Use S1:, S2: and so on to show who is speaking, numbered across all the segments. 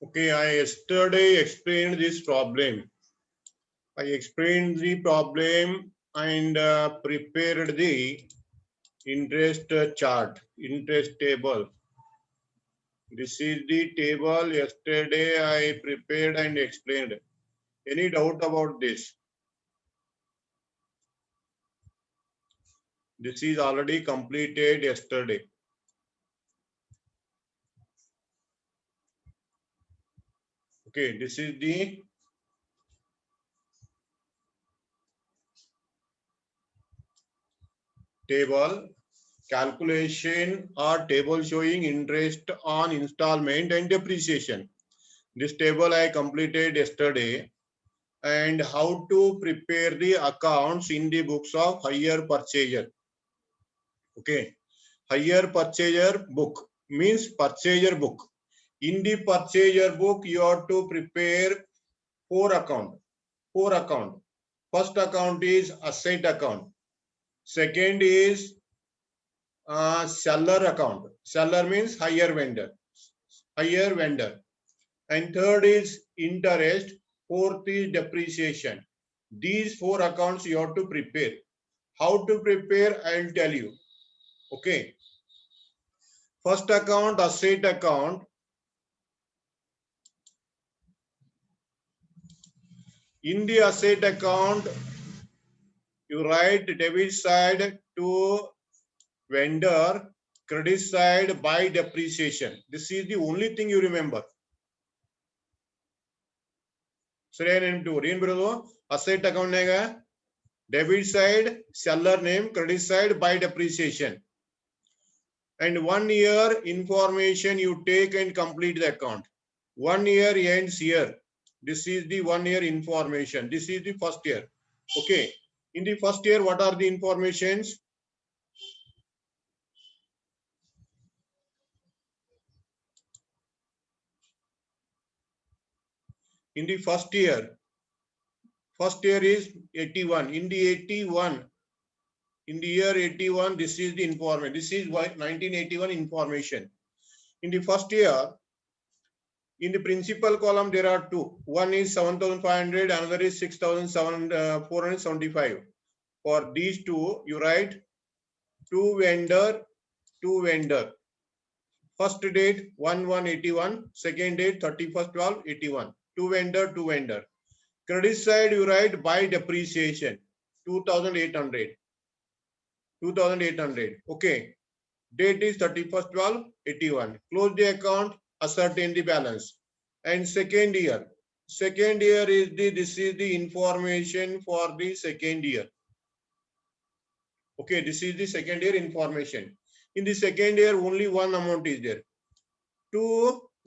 S1: Okay, I yesterday explained this problem. I explained the problem and prepared the interest chart, interest table. This is the table yesterday I prepared and explained. Any doubt about this? This is already completed yesterday. Okay, this is the table calculation or table showing interest on installment and depreciation. This table I completed yesterday, and how to prepare the accounts in the books of hire purchaser. Okay, hire purchaser book means purchaser book. In the purchaser book, you have to prepare four account. First account is asset account. Second is seller account. Seller means hire vendor. And third is interest. Fourth is depreciation. These four accounts you have to prepare. How to prepare, I'll tell you. Okay. First account, asset account. In the asset account, you write debit side to vendor, credit side by depreciation. This is the only thing you remember. ಸರಿ ಏನ್ ಬರೋದು asset ಅಕೌಂಟ್ನಾಗ debit side seller name credit side by depreciation and 1 year information you take and complete the account. 1 year ends here. This is the 1 year information. This is the first year. Okay, in the first year what are the informations? In the first year is 81. In the 81, in the year 81, this is the information. This is 1981 information. In the first year, in the principal column, there are two. One is 7,500, another is 6,475. For these two, you write to vendor. First date 1/1/81, second date 31/12/81. To vendor. Credit side, you write by depreciation 2,800. Okay. Date is 31/12/81. Close the account, ascertain the balance. And second year is this is the information for the second year. Okay, this is the second year information. In the second year, only one amount is there. To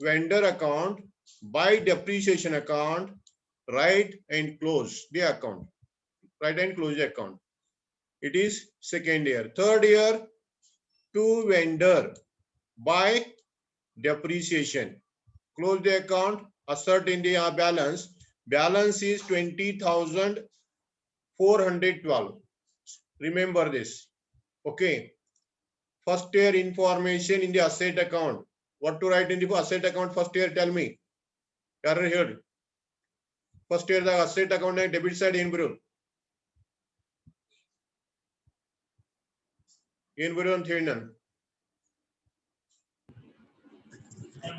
S1: vendor account by depreciation account, write and close the account. Write and close the account. It is second year. Third year, to vendor by depreciation. Close the account, ascertain the balance. Balance is 20,412. Remember this. Okay. First year information in the asset account. What to write in the asset account first year? Tell me. Yaru heard? First year the asset account and debit side in bro. In bro and third.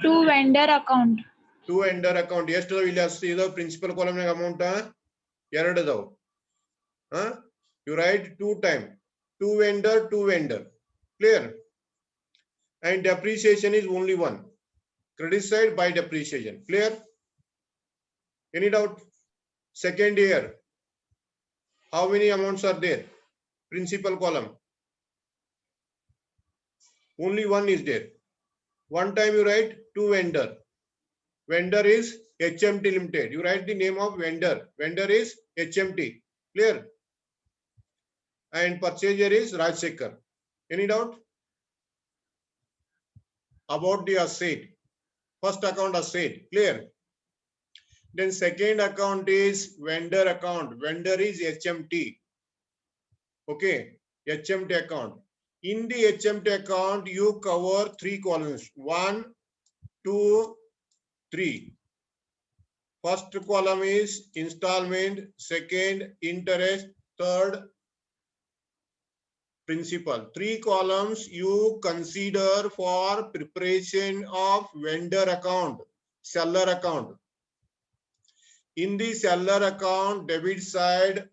S2: To vendor account.
S1: To vendor account. Yes, to the principal column amount. You write two time. To vendor. Clear? And depreciation is only one. Credit side by depreciation. Clear? Any doubt? Second year. How many amounts are there? Principal column. Only one is there. One time you write to vendor. Vendor is HMT Limited. You write the name of vendor. Vendor is HMT. Clear? And purchaser is Rajsekhar. Any doubt? About the asset. First account asset. Clear? Then second account is vendor account. Vendor is HMT. Okay. HMT account. In the HMT account, you cover three columns. 1, 2, 3. First column is installment, second interest, third principal. 3 columns you consider for preparation of vendor account, seller account. In the seller account, debit side,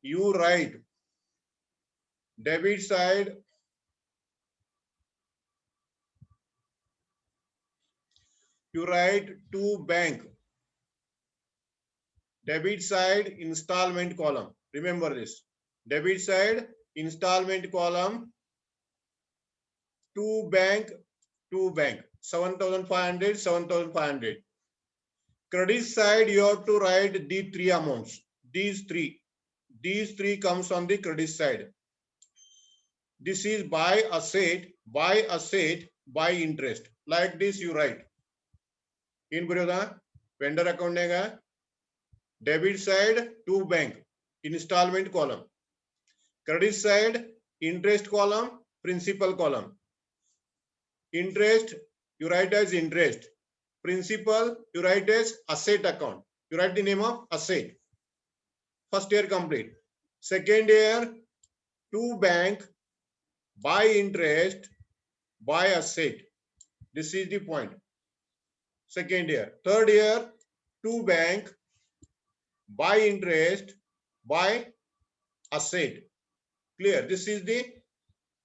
S1: you write debit side, you write to bank. Debit side installment column. Remember this. Debit side installment column to bank 7,500, 7,500. Credit side you have to write the 3 amounts. These three comes on the credit side. This is buy asset, buy interest. Like this you write. In vendor account debit side to bank installment column, credit side interest column, principal column. Interest you write as interest, principal you write as asset account. You write the name of asset. First year complete. Second year to bank, buy interest, buy asset. This is the point. Second year. Third year to bank, buy interest, buy asset. Clear? This is the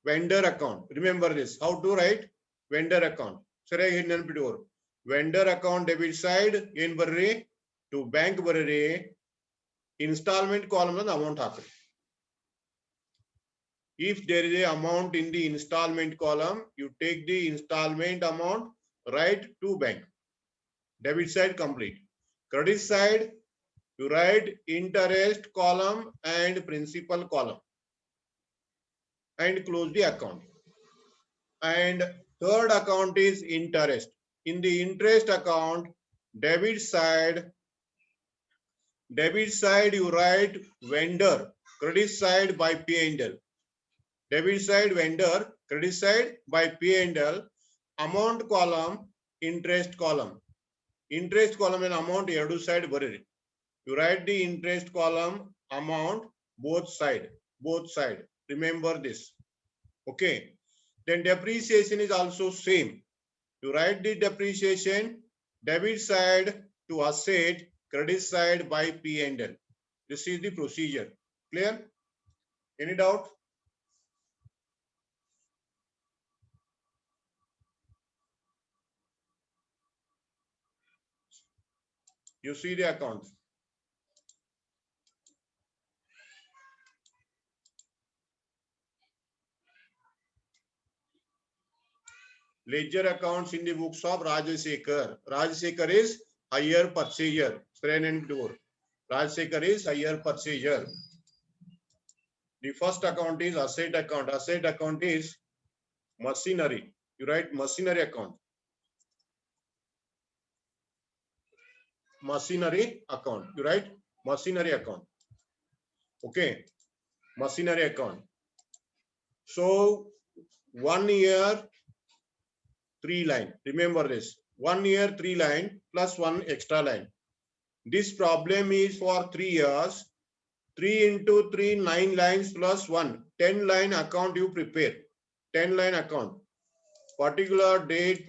S1: vendor account. Remember this. How to write vendor account? Vendor account debit side in barre to bank barre installment column amount happen. If there is a amount in the installment column, you take the installment amount, write to bank. Debit side complete. Credit side, you write interest column and principal column and close the account. And third account is interest. In the interest account, debit side you write vendor, credit side by P&L. Debit side vendor, credit side by P&L, amount column, interest column. Interest column and amount erdu side barre. You write the interest column, amount, both side. Remember this. Okay. Then depreciation is also same. You write the depreciation, debit side to asset, credit side by P&L. This is the procedure. Clear? Any doubt? You see the accounts. Ledger accounts in the books of Rajasekhar. Rajasekhar is higher purchaser. Rajasekhar is higher purchaser. The first account is asset account. Asset account is machinery. You write machinery account. Machinery account. You write machinery account. Okay. Machinery account. So 1 year 3 line. Remember this. 1 year 3 line plus 1 extra line. This problem is for 3 years. 3 into 3, 9 lines plus 1. 10 line account you prepare. 10 line account. Particular date,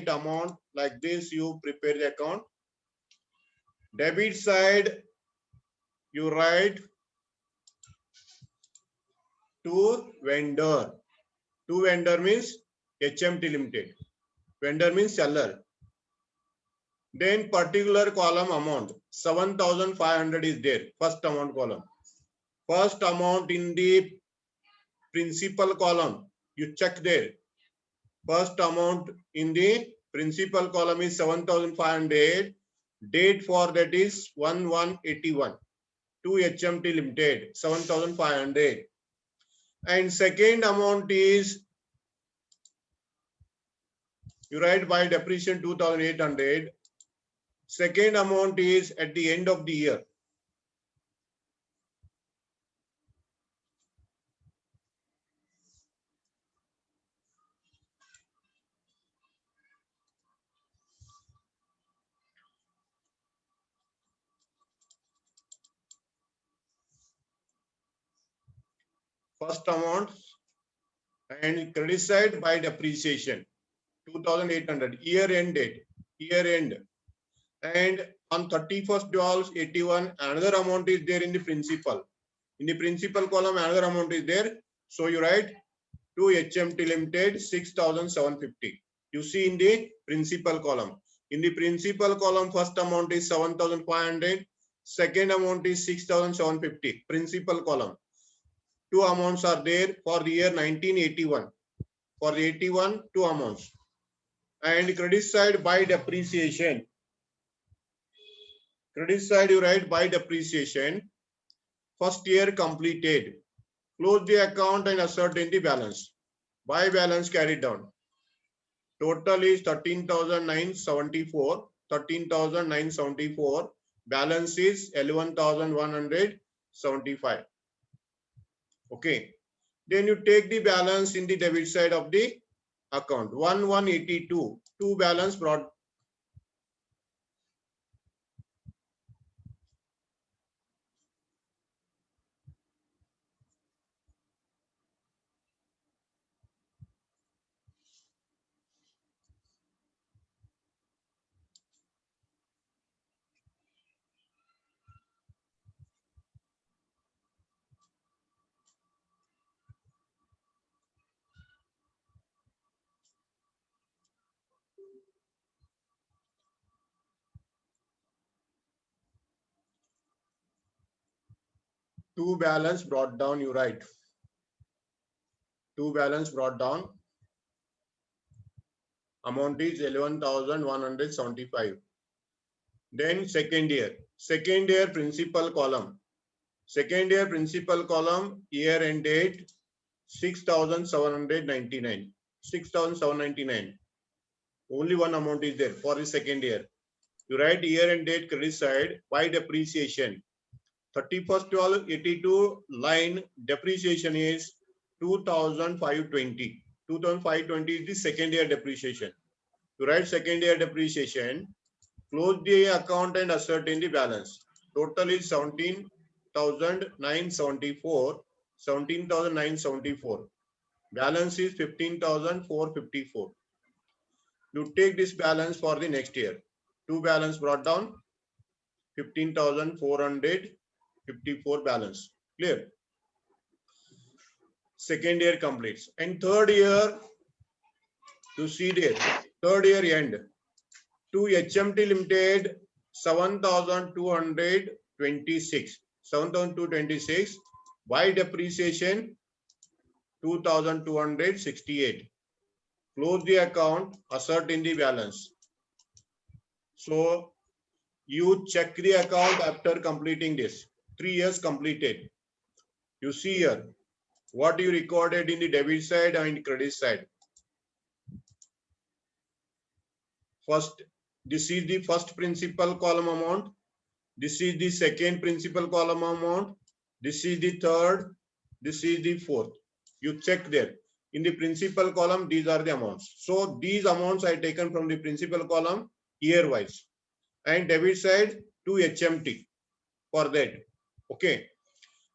S1: amount, like this you prepare the account. Debit side, you write to vendor. To vendor means HMT Limited. Vendor means seller. Then particular column amount, 7,500 is there. First amount column. First amount in the principal column, you check there. First amount in the principal column is 7,500. Date for that is 1181 to HMT Limited, 7,500. And second amount is, you write by depreciation 2,800. Second amount is at the end of the year. first amount, and credit side by depreciation 2800 year end date, year end. And on 31st 12/81 another amount is there in the principal. In the principal column another amount is there, so you write to HMT Limited 6750. You see in the principal column. In the principal column, first amount is 7500, second amount is 6750. Principal column. Two amounts are there for the year 1981. For the 81, two amounts. And credit side by depreciation. Credit side you write by depreciation. First year completed. Close the account and ascertain the balance. By balance carried down. Total is 13,974. 13,974. Balance is 11,175. Okay. Then you take the balance in the debit side of the account. 1182. Two balance brought. Two balance brought down, you write. Two balance brought down. Amount is 11,175. Then second year. Second year principal column. Second year principal column, year end date 6,799. 6,799. Only one amount is there for the second year. You write year end date credit side by depreciation. 31st 12/82 line depreciation is 2,520. 2,520 is the second year depreciation. You write second year depreciation. Close the account and ascertain the balance. Total is 17,974. 17,974. Balance is 15,454. You take this balance for the next year. Two balance brought down. 15,454 balance. Clear? Second year completes. And third year, you see there, third year end. To HMT Limited, 7,226. 7,226. By depreciation, 2,268. Close the account, ascertain the balance. So you check the account after completing this. 3 years completed. You see here what you recorded in the debit side and credit side. First, this is the first principal column amount. This is the second principal column amount. This is the third. This is the fourth. You check there. In the principal column, these are the amounts. So these amounts I taken from the principal column year wise. And debit side to HMT for that. Okay.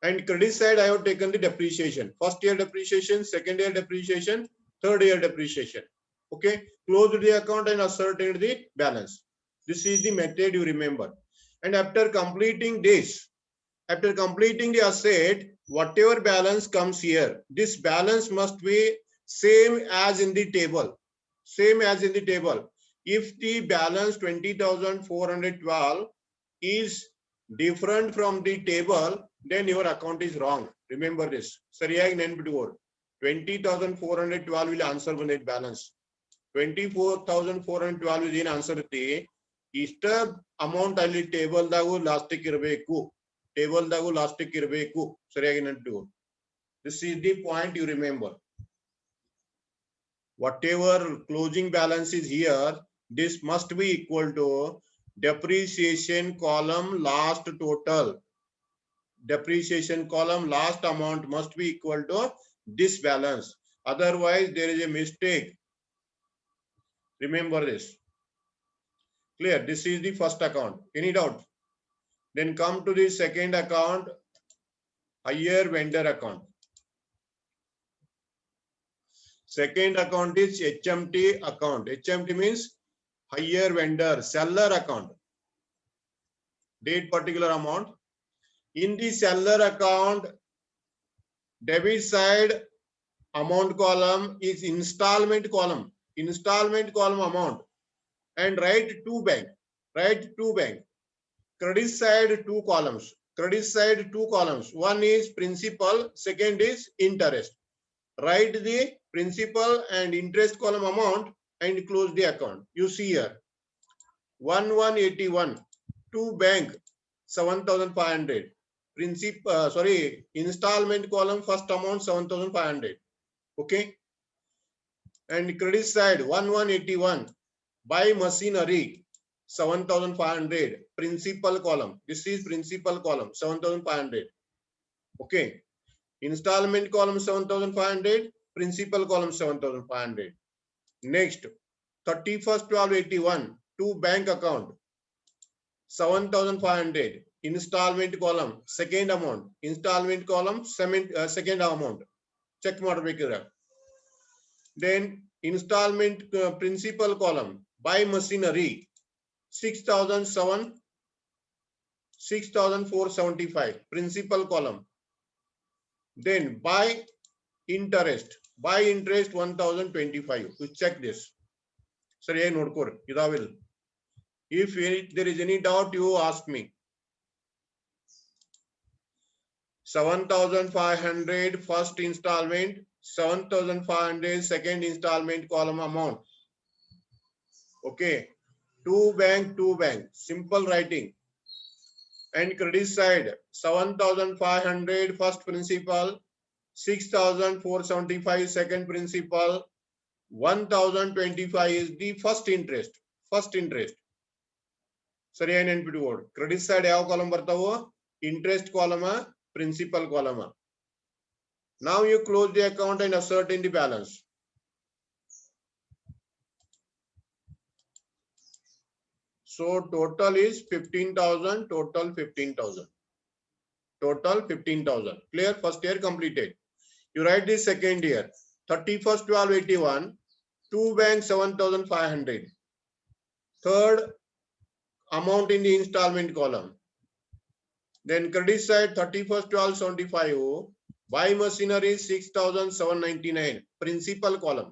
S1: And credit side, I have taken the depreciation. First year depreciation, second year depreciation, third year depreciation. Okay. Close the account and ascertain the balance. This is the method you remember. And after completing this, after completing the asset, whatever balance comes here, this balance must be same as in the table. Same as in the table. If the balance 20,412 is different from the table, then your account is wrong. Remember this. Sariyagi nenpittukodu. 20,412 will answer on that balance. 24,412 is in answer the iಷ್ಟ amount ಅಲ್ಲಿ table dagu last ಇರಬೇಕು. Table dagu last ಇರಬೇಕು. ಸರಿಯಾಗಿ ನೆನಪಿಟ್ಟು. This is the point you remember. Whatever closing balance is here, this must be equal to depreciation column last total. Depreciation column last amount must be equal to this balance. Otherwise, there is a mistake. Remember this. Clear? This is the first account. Any doubt? Then come to the second account, higher vendor account. Second account is HMT account. HMT means higher vendor, seller account. Date particular amount. In the seller account, debit side amount column is installment column. Installment column amount. And write to bank. Write to bank. Credit side two columns. Credit side two columns. One is principal, second is interest. Write the principal and interest column amount and close the account. You see here 1181 to bank 7500. Installment column first amount 7500. Okay. And credit side 1181 buy machinery 7500. Principal column. This is principal column 7500. Okay. Installment column 7500. Principal column 7500. Next 31st 1281 to bank account 7500. Installment column second amount. Installment column second amount. Check ಮಾಡಬೇಕಿದ್ರೆ. Then installment principal column buy machinery 6475 principal column. Then buy interest 1025. You check this. Sir, if there is any doubt, you ask me. 7500 first installment, 7500 second installment column amount. Okay. To bank, simple writing. And credit side 7500 first principal, 6475 second principal, 1025 is the first interest. Sorry, I didn't put word. Credit side ಯಾವ column ಬರ್ತಾವೋ? Interest column, principal column. Now you close the account and assert in the balance. So total is 15,000. Total 15,000. Clear? First year completed. You write this second year. 31st 1281. To bank 7500. Third amount in the installment column. Then credit side 31st 1275. Buy machinery 6799. Principal column.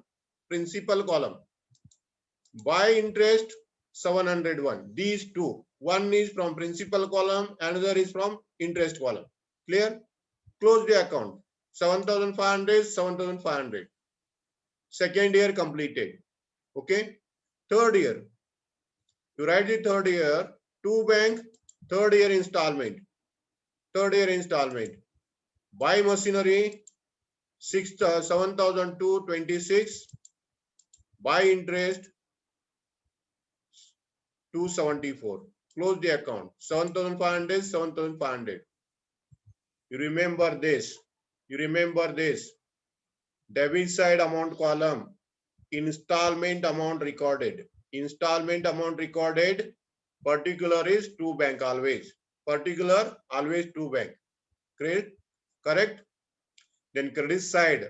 S1: Buy interest 701. These two. One is from principal column, another is from interest column. Clear? Close the account. 7500. Second year completed. Okay. Third year. You write the third year. To bank, third year installment. Buy machinery 7226. Buy interest 274. Close the account. 7500. You remember this. Debit side amount column. Installment amount recorded. Particular is to bank always. To bank. Correct? Then credit side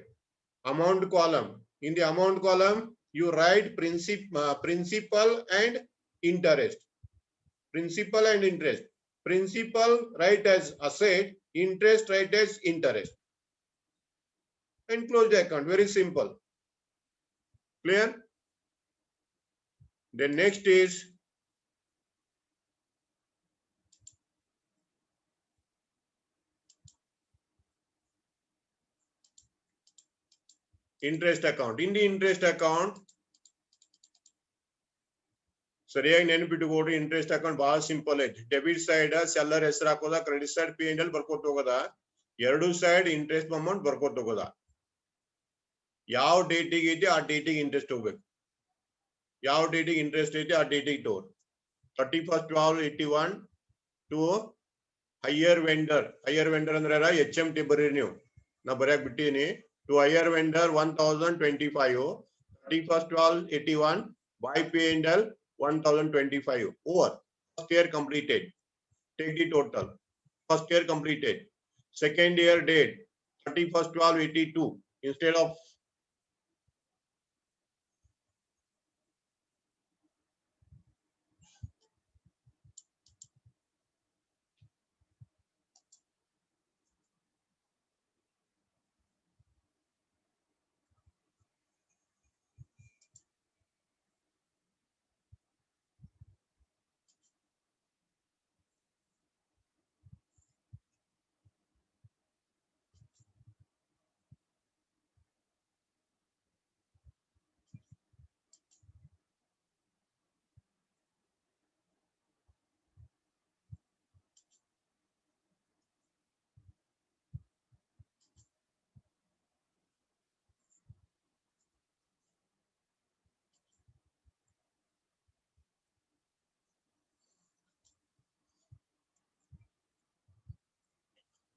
S1: amount column. In the amount column, you write principal and interest. Principal write as asset, interest write as interest. And close the account. Very simple. Clear? Then next is interest account. In the interest account, ಸರಿಯಾಗಿ ನೆನಪಿಟ್ಟುಕೊಡ್ರಿ. Interest account ಬಹಳ simple ಐತಿ. Debit side seller ಹೆಸರು ಹಾಕೋದ, credit side P&L ಬರ್ಕೋತ ಹೋಗೋದ, ಎರಡು side interest amount ಬರ್ಕೋತ ಹೋಗೋದ. ಯಾವ ಡೇಟಿಗೆ ಐತಿ ಆ ಡೇಟಿಗೆ ಇಂಟ್ರೆಸ್ಟ್ ಹೋಗ್ಬೇಕು. ಯಾವ ಡೇಟಿಗೆ ಇಂಟ್ರೆಸ್ಟ್ ಐತಿ ಆ ಡೇಟಿಗೆ ತೋರ್. 31st 1281 ಟು ಹೈಯರ್ ವೆಂಡರ್ ಅಂದ್ರೆ HMT ಬರೀರಿ ನೀವು. ನಾ ಬರ್ಯಾಕ್ ಬಿಟ್ಟಿನಿ. To hire vendor 1025. 31st 1281 by P&L 1025 over. First year completed. Take the total. First year completed. Second year date 31st 1282. Instead of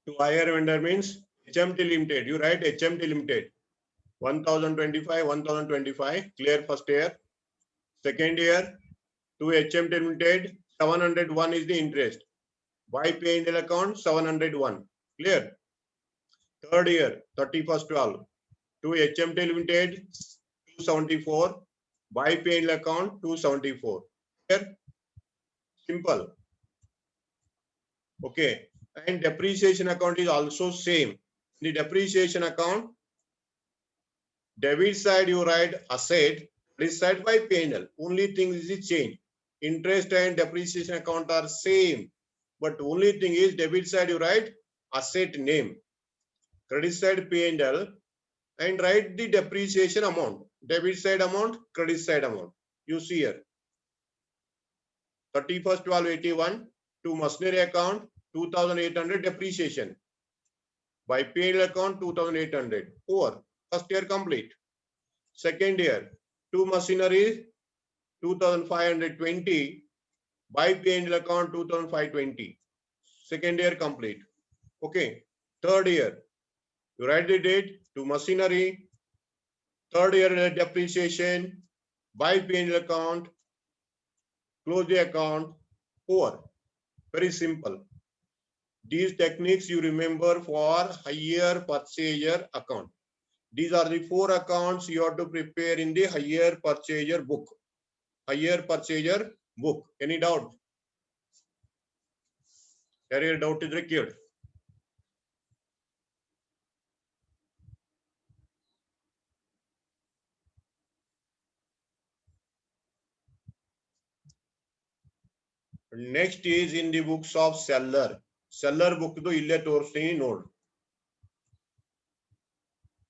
S1: To higher vendor means HMT Limited. You write HMT Limited. 1025, 1025. Clear first year. Second year, to HMT Limited, 701 is the interest. By P&L account, 701. Clear. Third year, 31st 12. To HMT Limited, 274. By P&L account, 274. Clear. Simple. Okay. And depreciation account is also same. The depreciation account, debit side you write asset, credit side by P&L. Only thing is the change. Interest and depreciation account are same, but only thing is debit side you write asset name, credit side P&L, and write the depreciation amount. Debit side amount, credit side amount. You see here. 31st 1281 to machinery account 2800 depreciation. By P&L account 2800. Over. First year complete. Second year, to machinery 2520. By P&L account 2520. Second year complete. Okay. Third year, you write the date to machinery. Third year depreciation. By P&L account. Close the account. Over. Very simple. These techniques you remember for hire purchaser account. These are the 4 accounts you have to prepare in the hire purchaser book. Hire purchaser book. Any doubt? Any doubt is required? Next is in the books of seller. Seller book to ille torsini node.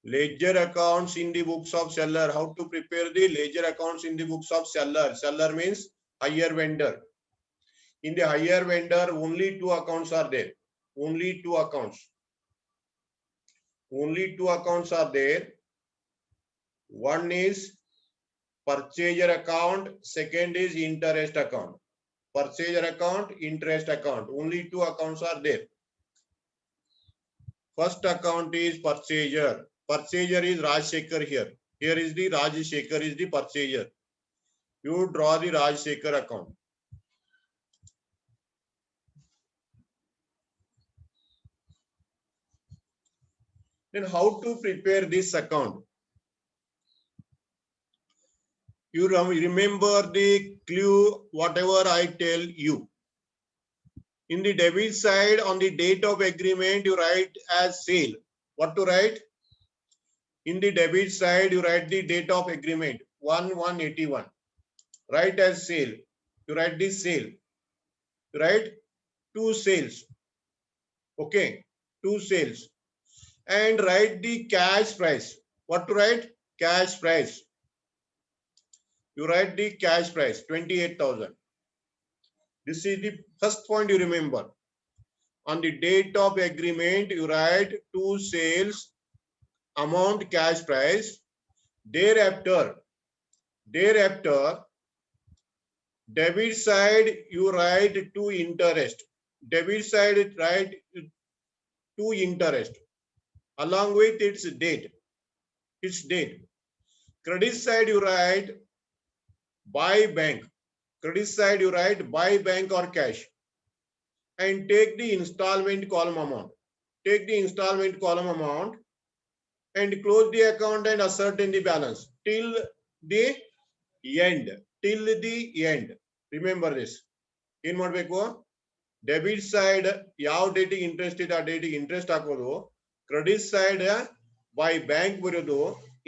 S1: Ledger accounts in the books of seller. How to prepare the ledger accounts in the books of seller? Seller means hire vendor. In the hire vendor, only 2 accounts are there. Only 2 accounts. Only 2 accounts are there. One is purchaser account. Second is interest account. Purchaser account, interest account. Only 2 accounts are there. First account is purchaser. Purchaser is Rajshekhar here. Here is the Rajshekhar is the purchaser. You draw the Rajshekhar account. Then how to prepare this account? You remember the clue, whatever I tell you. In the debit side, on the date of agreement, you write as sale. What to write? In the debit side, you write the date of agreement, 1/1/81. Write as sale. You write this sale. You write 2 sales. Okay, 2 sales. And write the cash price. What to write? Cash price. You write the cash price, 28,000. This is the first point you remember. On the date of agreement, you write 2 sales, amount, cash price. Thereafter, debit side, you write 2 interest. Debit side, write 2 interest along with its date. Credit side, you write by bank. Credit side, you write by bank or cash. And take the installment column amount. Take the installment column amount and close the account and ascertain the balance till the end. Till the end. Remember this. In what debit side, yav date interest is a date interest hakodu. Credit side by bank borodu,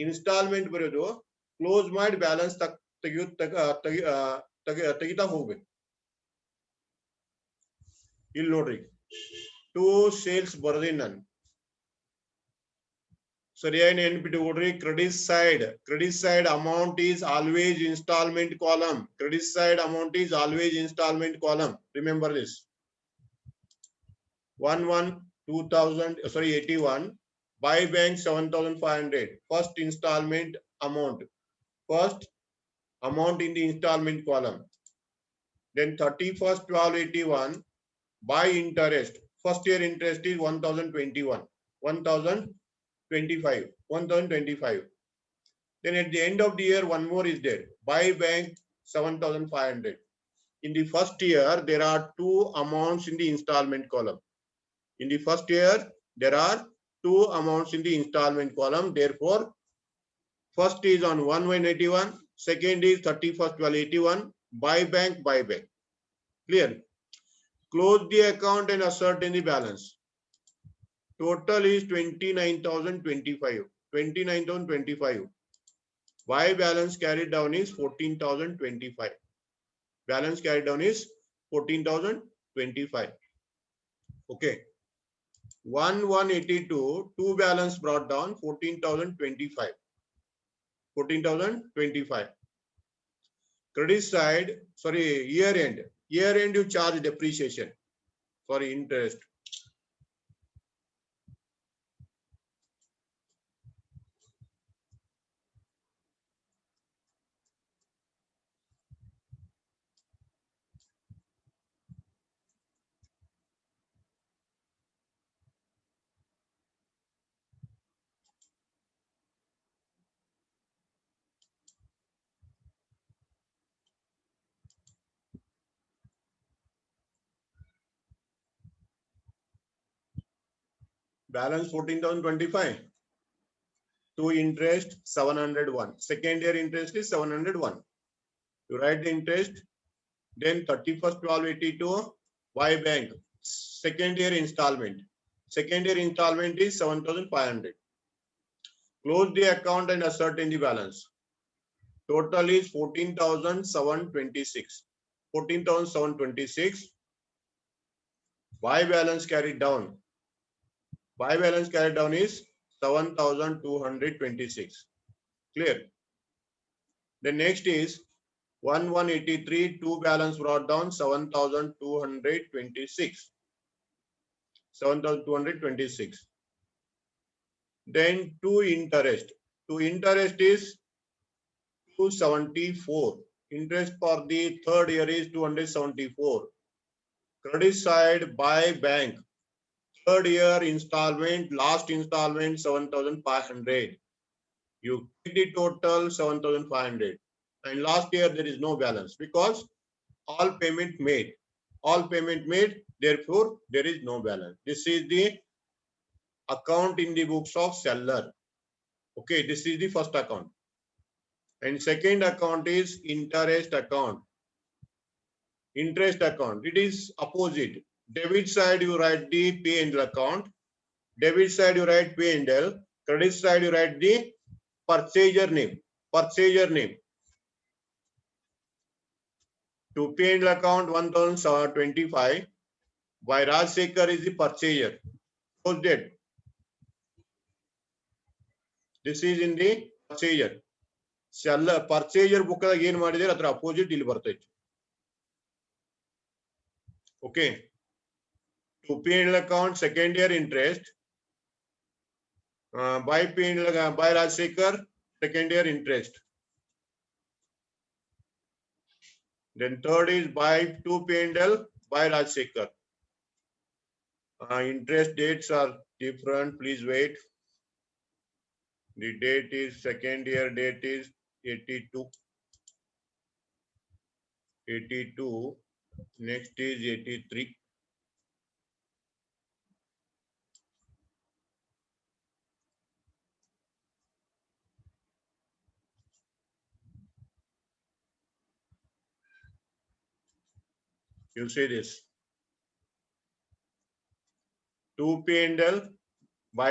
S1: installment borodu, close ಮಾಡಿ balance ತೆಗಿತಾ ಹೋಗ್ಬೇಕು. ಇಲ್ಲಿ ನೋಡ್ರಿ 2 sales ಬರದಿನ ನಾನು ಸರಿಯಾಗಿ ನೆನಪಿಟ್ಟುಕೊಡ್ರಿ. Credit side amount is always instalment column. Credit side amount is always instalment column. Remember this. 81 by bank 7,500. First installment amount. First amount in the installment column. Then 31st 1281 by interest. first year interest is 1021, 1025, 1025. Then at the end of the year, one more is there. Buy bank 7500. In the first year, there are two amounts in the installment column. In the first year, there are two amounts in the installment column. Therefore, first is on 1181, second is 31st 1281. Buy bank, buy bank. Clear? Close the account and ascertain the balance. Total is 29,025. 29,025. Buy balance carried down is 14,025. Balance carried down is 14,025. Okay. 1182, two balance brought down 14,025. 14,025. Credit side, sorry, year end. Year end you charge depreciation. Sorry, interest. Balance 14,025. To interest 701. Second year interest is 701. You write the interest. Then 31st 1282. Buy bank. Second year installment. Second year installment is 7,500. Close the account and ascertain the balance. Total is 14,726. 14,726. Buy balance carried down. Buy balance carried down is 7,226. Clear? The next is 1183, two balance brought down 7,226. 7,226. Then to interest. To interest is 274. Interest for the third year is 274. Credit side buy bank. Third year installment, last installment 7,500. You take the total 7,500. And last year there is no balance because all payment made. All payment made, therefore there is no balance. This is the account in the books of seller. Okay, this is the first account. And second account is interest account. Interest account. It is opposite. Debit side you write the P&L account. Debit side you write P&L. Credit side you write the purchaser name. Purchaser name. To P&L account 1025. By Rajsekhar is the purchaser. Close date. This is in the purchaser. Seller purchaser book again ಮಾಡಿದ್ರೆ ಅದರ opposite ಇಲ್ಲಿ ಬರ್ತೈತೆ. Okay. To P&L account second year interest. By P&L by Rajsekhar second year interest. Then third is by to P&L by Rajsekhar. Interest dates are different. Please wait. The date is second year date is 82. 82. Next is 83. You see this. To P&L by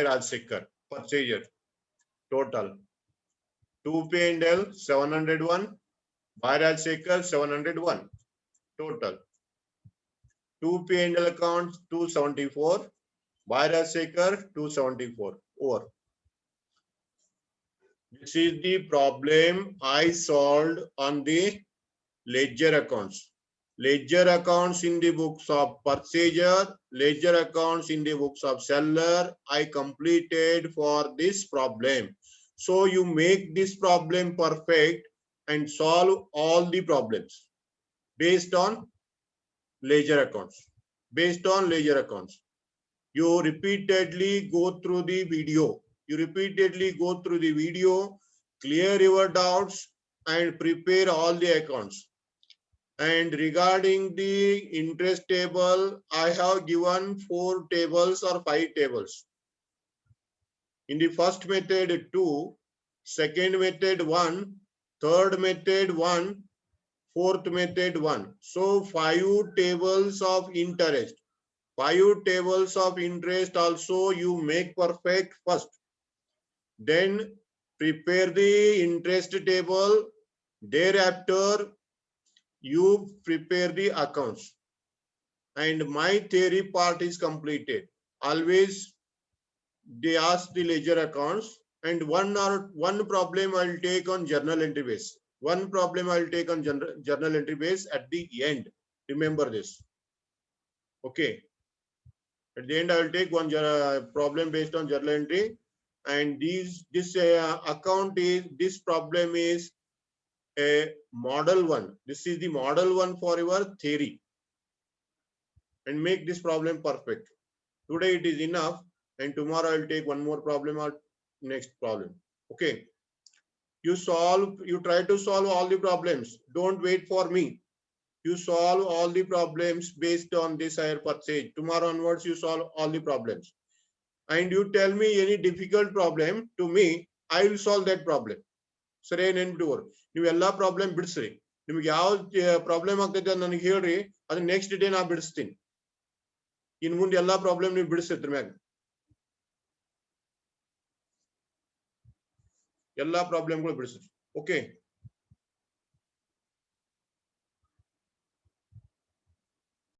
S1: Rajsekhar purchaser total. To P&L 701 by Rajsekhar 701 total. To P&L accounts 274 by Rajsekhar 274 over. This is the problem I solved on the ledger accounts. Ledger accounts in the books of purchaser, ledger accounts in the books of seller. I completed for this problem. So you make this problem perfect and solve all the problems based on ledger accounts. based on ledger accounts. You repeatedly go through the video. Clear your doubts and prepare all the accounts. And regarding the interest table, I have given 4 tables or 5 tables. In the first method 2, second method 1, third method 1, fourth method 1. So 5 tables of interest. 5 tables of interest also you make perfect first. Then prepare the interest table. Thereafter you prepare the accounts. And my theory part is completed. Always they ask the ledger accounts, and one problem I'll take on journal entry base. One problem I'll take on journal entry base at the end. Remember this. Okay. At the end, I will take one problem based on journal entry, and this problem is a model one. This is the model one for your theory, and make this problem perfect. Today it is enough, and tomorrow I will take one more problem or next problem. Okay. You try to solve all the problems. Don't wait for me. You solve all the problems based on this hire purchase. Tomorrow onwards, you solve all the problems. And you tell me any difficult problem to me, I will solve that problem. Sare nenbiduವರು ನೀವು ಎಲ್ಲಾ problem ಬಿಡಿಸ್ರಿ. ನಿಮ್ಗೆ ಯಾವ problem ಆಗ್ತೈತೆ ಅಂತ ನನಗೆ ಹೇಳ್ರಿ, ಅದು next day ನಾ ಬಿಡಿಸ್ತೀನಿ. ಇನ್ ಮುಂದೆ ಎಲ್ಲಾ ಪ್ರಾಬ್ಲಮ್ ನೀವು ಬಿಡಿಸಿದ್ರ ಮ್ಯಾಗ ಎಲ್ಲಾ ಪ್ರಾಬ್ಲಮ್ಗಳು ಬಿಡಿಸ್ರಿ. ಓಕೆ.